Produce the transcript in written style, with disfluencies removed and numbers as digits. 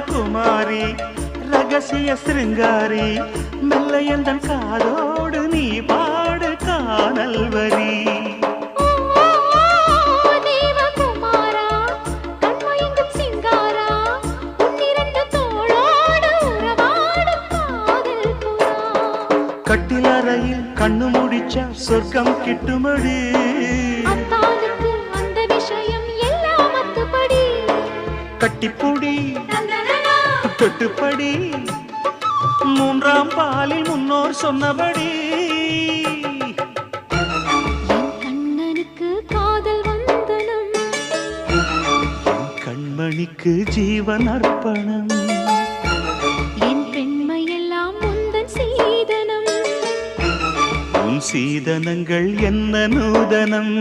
ராஜகுமாரி ரகசிய சிருங்காரி மெல்ல எந்தன் காதோடு நீ பாடு காணல் வரி கட்டிலறையில் கண்ணு முடிச்சா சொர்க்கம் கிட்டுமடி அந்த விஷயம் எல்லாம் அத்துப்படி கட்டிப்புடி தொட்டுப்படி மூன்றாம் பாலில் முன்னோர் சொன்னபடி என் கண்ணனுக்கு காதல் வந்தனம் என் கண்மணிக்கு ஜீவன் அர்ப்பணம் என் பெண்மையெல்லாம் முந்தன் சீதனம் உன் சீதனங்கள் என்ன நூதனம்